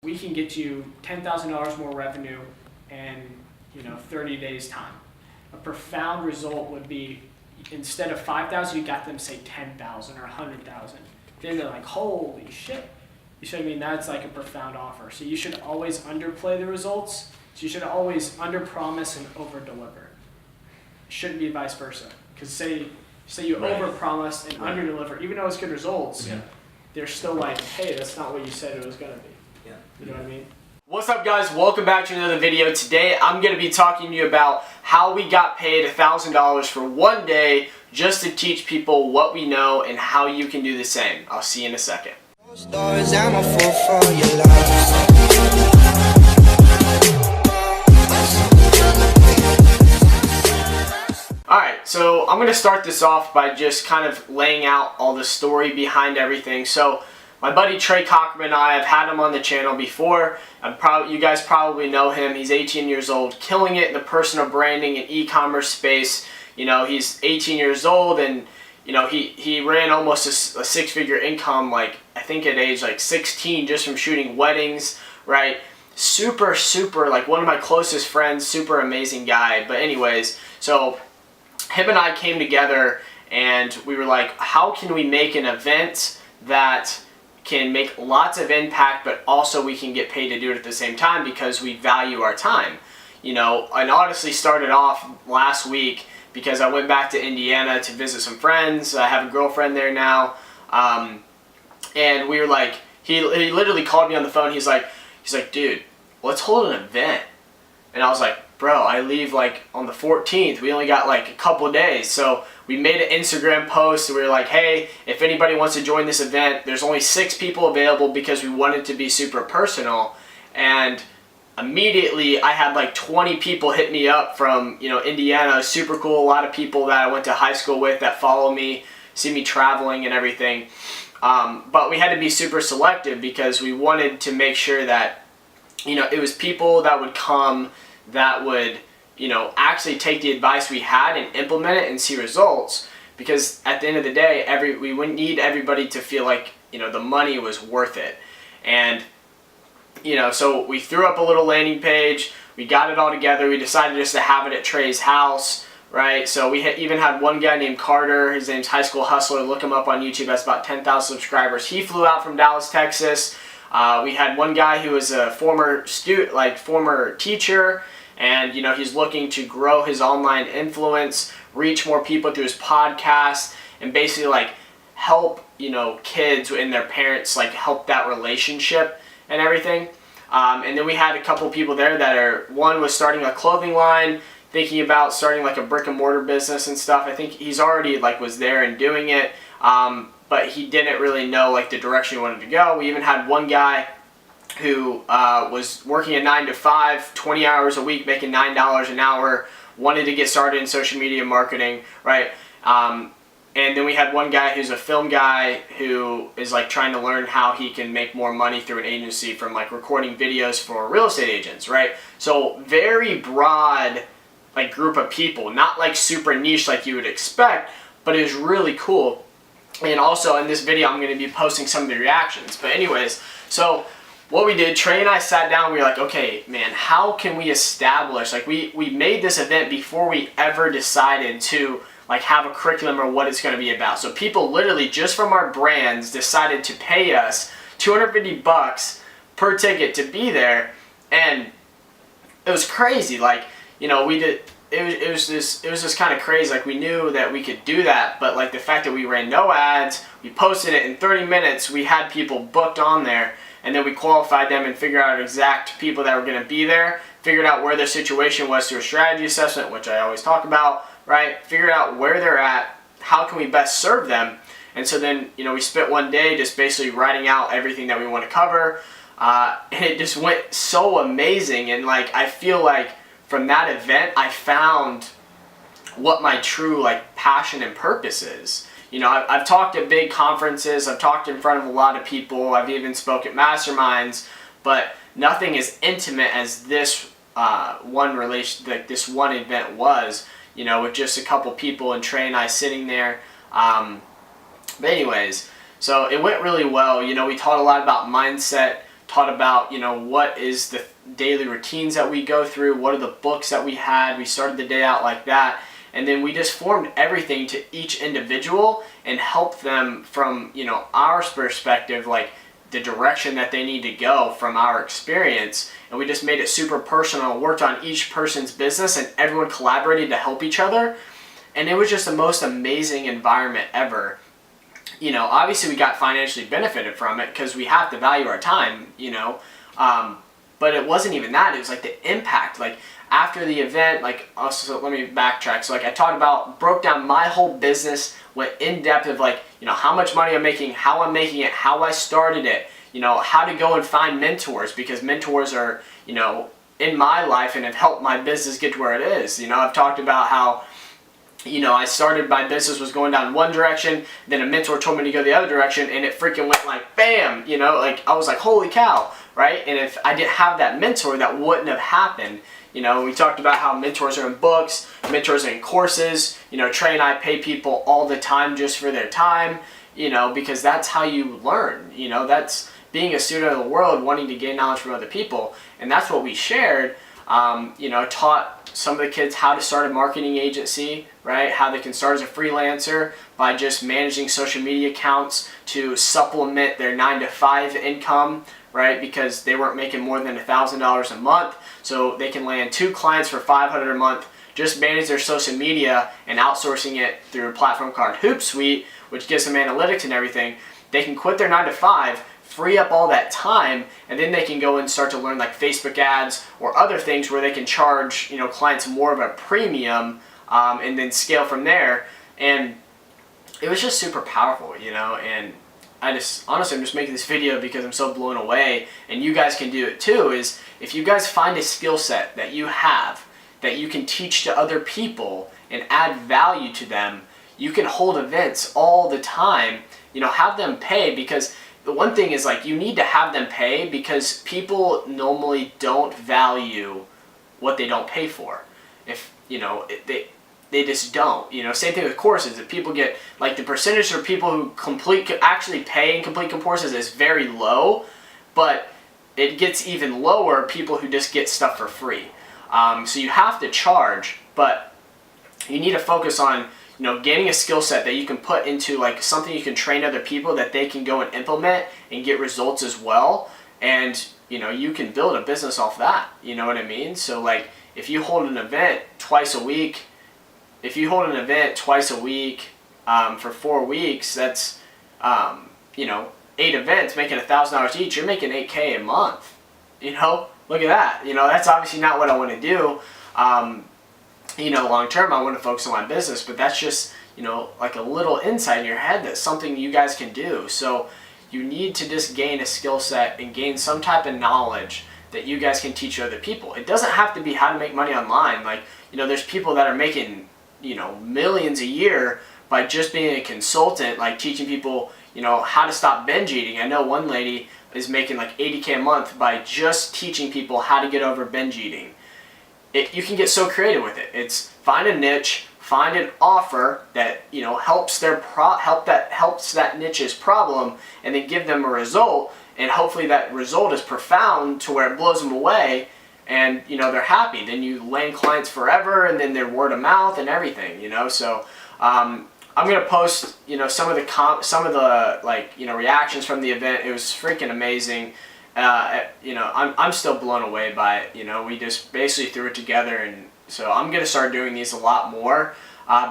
We can get you $10,000 more revenue in 30 days time. A profound result would be, instead of 5,000, you got them say 10,000 or 100,000. Then they're like, holy shit. You see what I mean? That's like a profound offer. So you should always underplay the results. So you should always underpromise and overdeliver. It shouldn't be vice versa. Because say you overpromise and underdeliver, even though it's good results, they're still like, hey, that's not what you said it was going to be. Yeah. You know what I mean? What's up, guys? Welcome back to another video. Today I'm going to be talking to you about how we got paid $1,000 for one day just to teach people what we know and how you can do the same. I'll see you in a second. Alright, so I'm going to start this off by just kind of laying out all the story behind everything. So my buddy Trey Cockerman and I have had him on the channel before. You guys probably know him. He's 18 years old, killing it in the personal branding and e-commerce space. You know, he's 18 years old, and you know, he ran almost a six-figure income, like I think at age like 16, just from shooting weddings, right? Super, like one of my closest friends, super amazing guy. But anyways, so him and I came together and we were like, how can we make an event that can make lots of impact, but also we can get paid to do it at the same time because we value our time. You know, and honestly started off last week because I went back to Indiana to visit some friends. I have a girlfriend there now. And we were like, he literally called me on the phone. He's like, dude, let's hold an event. And I was like, bro, I leave like on the 14th. We only got like a couple days. So we made an Instagram post. We were like, hey, if anybody wants to join this event, there's only 6 people available because we wanted to be super personal. And immediately I had like 20 people hit me up from, you know, Indiana. Super cool. A lot of people that I went to high school with that follow me, see me traveling and everything. But we had to be super selective because we wanted to make sure that, you know, it was people that would come that would, you know, actually take the advice we had and implement it and see results. Because at the end of the day, we wouldn't need everybody to feel like, you know, the money was worth it. And, you know, so we threw up a little landing page. We got it all together. We decided just to have it at Trey's house, right? So we even had one guy named Carter. His name's High School Hustler. Look him up on YouTube. That's about 10,000 subscribers. He flew out from Dallas, Texas. We had one guy who was a former teacher, and you know, he's looking to grow his online influence, reach more people through his podcast, and basically like help, you know, kids and their parents, like help that relationship and everything. And then we had a couple people there one was starting a clothing line, thinking about starting like a brick and mortar business and stuff. I think he's already like was there and doing it. But he didn't really know like the direction he wanted to go. We even had one guy who was working a 9 to 5, 20 hours a week, making $9 an hour, wanted to get started in social media marketing, right? And then we had one guy who's a film guy who is like trying to learn how he can make more money through an agency from like recording videos for real estate agents, right? So very broad like group of people, not like super niche like you would expect, but it was really cool. And also in this video, I'm going to be posting some of the reactions. But anyways, so what we did, Trey and I sat down, we were like, okay, man, how can we establish, like we made this event before we ever decided to like have a curriculum or what it's going to be about. So people literally just from our brands decided to pay us $250 per ticket to be there. And it was crazy. Like, you know, it was just kind of crazy. Like we knew that we could do that, but like the fact that we ran no ads, we posted it in 30 minutes, we had people booked on there, and then we qualified them and figured out exact people that were going to be there, figured out where their situation was through a strategy assessment, which I always talk about, right? Figured out where they're at, how can we best serve them, and so then, you know, we spent one day just basically writing out everything that we want to cover, and it just went so amazing. And like I feel like from that event, I found what my true like passion and purpose is. You know, I've talked at big conferences, I've talked in front of a lot of people, I've even spoke at masterminds, but nothing as intimate as this this one event was. You know, with just a couple people and Trey and I sitting there. But anyways, so it went really well. You know, we taught a lot about mindset, taught about, you know, what is the daily routines that we go through, what are the books that we had. We started the day out like that, and then we just formed everything to each individual and helped them from, you know, our perspective, like the direction that they need to go from our experience. And we just made it super personal, worked on each person's business, and everyone collaborated to help each other. And it was just the most amazing environment ever. You know, obviously we got financially benefited from it because we have to value our time, you know, but it wasn't even that. It was like the impact. Like after the event, like, also, let me backtrack. So like I talked about, broke down my whole business, went in depth of like, you know, how much money I'm making, how I'm making it, how I started it, you know, how to go and find mentors, because mentors are, you know, in my life and have helped my business get to where it is. You know, I've talked about how, you know, I started, my business was going down one direction, then a mentor told me to go the other direction, and it freaking went like bam, you know, like I was like, holy cow, right? And if I didn't have that mentor, that wouldn't have happened. You know, we talked about how mentors are in books, mentors are in courses. You know, Trey and I pay people all the time just for their time, you know, because that's how you learn. You know, that's being a student of the world, wanting to gain knowledge from other people. And that's what we shared. You know, taught some of the kids how to start a marketing agency, right? How they can start as a freelancer by just managing social media accounts to supplement their 9-to-5 income, right? Because they weren't making more than $1,000 a month. So they can land 2 clients for $500 a month, just manage their social media and outsourcing it through a platform called Hoopsuite, which gives them analytics and everything. They can quit their 9-to-5, free up all that time, and then they can go and start to learn like Facebook ads or other things where they can charge, you know, clients more of a premium, and then scale from there. And it was just super powerful, you know. And I just, honestly, I'm just making this video because I'm so blown away, and you guys can do it too. Is if you guys find a skill set that you have that you can teach to other people and add value to them, you can hold events all the time, you know, have them pay. Because the one thing is, like, you need to have them pay because people normally don't value what they don't pay for. If, you know, they just don't. You know, same thing with courses. If people get, like, the percentage of people who actually pay and complete courses is very low, but it gets even lower people who just get stuff for free. So you have to charge, but you need to focus on, you know, gaining a skill set that you can put into like something you can train other people that they can go and implement and get results as well. And, you know, you can build a business off that. You know what I mean? So like if you hold an event twice a week, for 4 weeks, that's, you know, 8 events making $1,000 each. You're making $8K a month. You know, look at that. You know, that's obviously not what I want to do. You know, long term, I want to focus on my business, but that's just, you know, like a little insight in your head that's something you guys can do. So you need to just gain a skill set and gain some type of knowledge that you guys can teach other people. It doesn't have to be how to make money online. Like, you know, there's people that are making, you know, millions a year by just being a consultant, like teaching people, you know, how to stop binge eating. I know one lady is making like $80K a month by just teaching people how to get over binge eating. You can get so creative with it. It's find a niche, find an offer that, you know, helps that niche's problem, and then give them a result, and hopefully that result is profound to where it blows them away, and, you know, they're happy. Then you land clients forever, and then they're word of mouth and everything, you know. So I'm gonna post, you know, some of the like, you know, reactions from the event. It was freaking amazing. You know, I'm still blown away by it. You know, we just basically threw it together, and so I'm gonna start doing these a lot more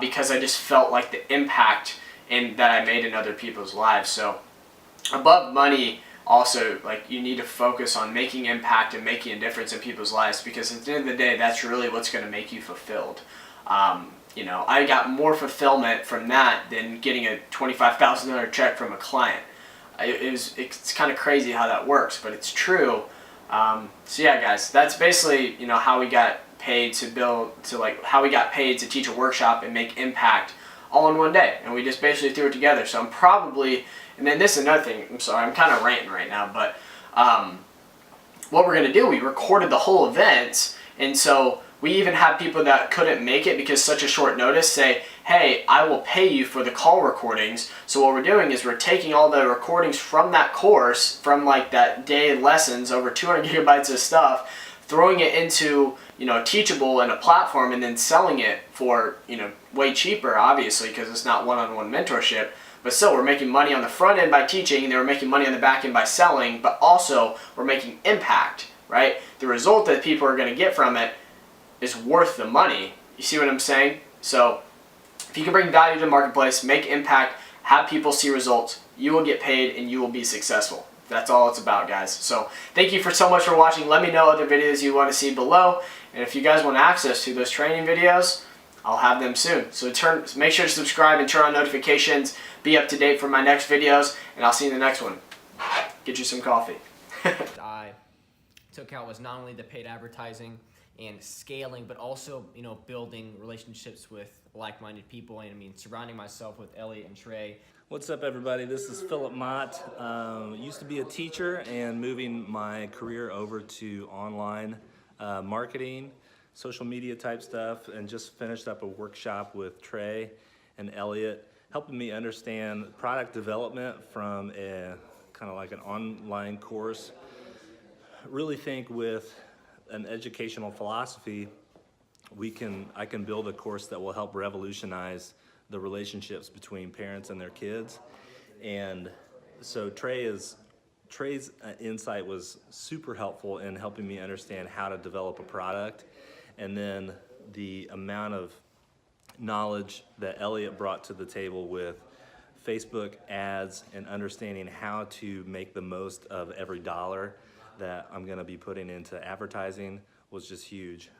because I just felt like the impact that I made in other people's lives. So above money, also, like, you need to focus on making impact and making a difference in people's lives, because at the end of the day, that's really what's gonna make you fulfilled. You know, I got more fulfillment from that than getting a $25,000 check from a client. It's kind of crazy how that works, but it's true. So yeah, guys, that's basically, you know, how we got paid how we got paid to teach a workshop and make impact all in one day, and we just basically threw it together. So I'm probably, and then this is another thing, I'm sorry, I'm kind of ranting right now, but what we're gonna do, we recorded the whole event, and so we even had people that couldn't make it because such a short notice say, hey, I will pay you for the call recordings. So what we're doing is we're taking all the recordings from that course, from like that day lessons, over 200 gigabytes of stuff, throwing it into, Teachable and a platform, and then selling it for, way cheaper, obviously, because it's not one-on-one mentorship. But still, we're making money on the front end by teaching, and then we're making money on the back end by selling, but also we're making impact, right? The result that people are going to get from it is worth the money. You see what I'm saying? So if you can bring value to the marketplace, make impact, have people see results, you will get paid and you will be successful. That's all it's about, guys. So thank you so much for watching. Let me know other videos you want to see below. And if you guys want access to those training videos, I'll have them soon. So make sure to subscribe and turn on notifications. Be up to date for my next videos, and I'll see you in the next one. Get you some coffee. I took out was not only the paid advertising and scaling, but also, building relationships with like-minded people, and surrounding myself with Elliot and Trey. What's up, everybody? This is Philip Mott. Used to be a teacher and moving my career over to online marketing, social media type stuff, and just finished up a workshop with Trey and Elliot, helping me understand product development from a kind of like an online course. Really think with an educational philosophy, I can build a course that will help revolutionize the relationships between parents and their kids. And so Trey's insight was super helpful in helping me understand how to develop a product, and then the amount of knowledge that Elliot brought to the table with Facebook ads and understanding how to make the most of every dollar that I'm going to be putting into advertising was just huge.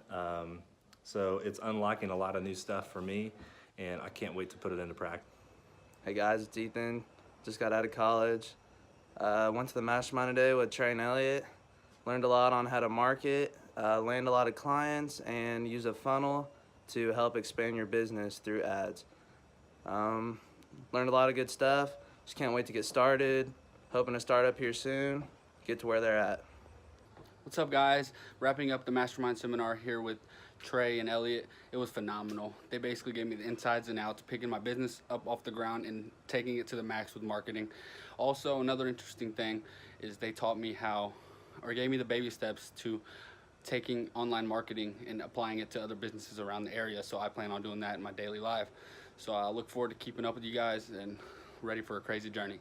So it's unlocking a lot of new stuff for me, and I can't wait to put it into practice. Hey guys, it's Ethan. Just got out of college. Went to the mastermind today with Trey and Elliot. Learned a lot on how to market, land a lot of clients, and use a funnel to help expand your business through ads. Learned a lot of good stuff. Just can't wait to get started. Hoping to start up here soon, get to where they're at. What's up, guys? Wrapping up the mastermind seminar here with Trey and Elliot. It was phenomenal. They basically gave me the insides and outs, picking my business up off the ground and taking it to the max with marketing. Also, another interesting thing is they taught me gave me the baby steps to taking online marketing and applying it to other businesses around the area. So I plan on doing that in my daily life. So I look forward to keeping up with you guys and ready for a crazy journey.